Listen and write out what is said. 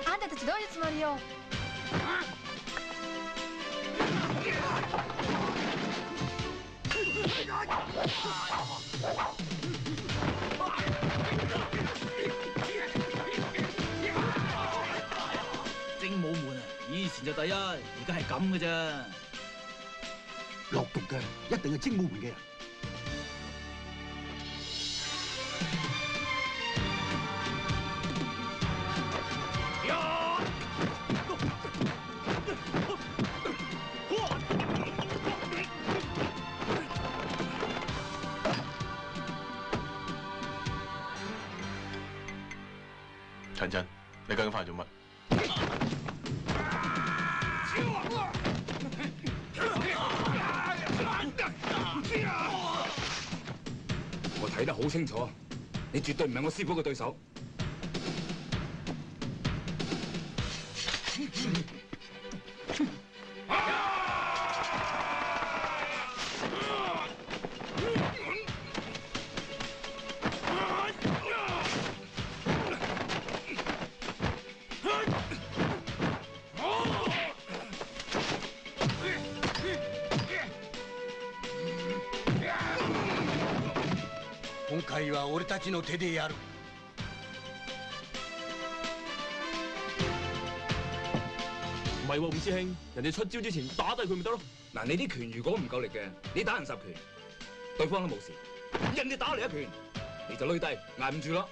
あんたたちどういうつもりよ。精武門啊，以前就第一，而家係咁嘅咋。落毒嘅一定係精武門嘅人。陳真，你究竟翻嚟做乜？我睇得好清楚，你絕對唔係我師傅嘅對手。今回は俺たちの手でやる。唔係喎，伍師兄，人哋出招之前打低佢咪得咯？嗱，你啲拳如果唔夠力嘅，你打人10拳，對方都冇事。人哋打你1拳，你就累低，捱唔住啦。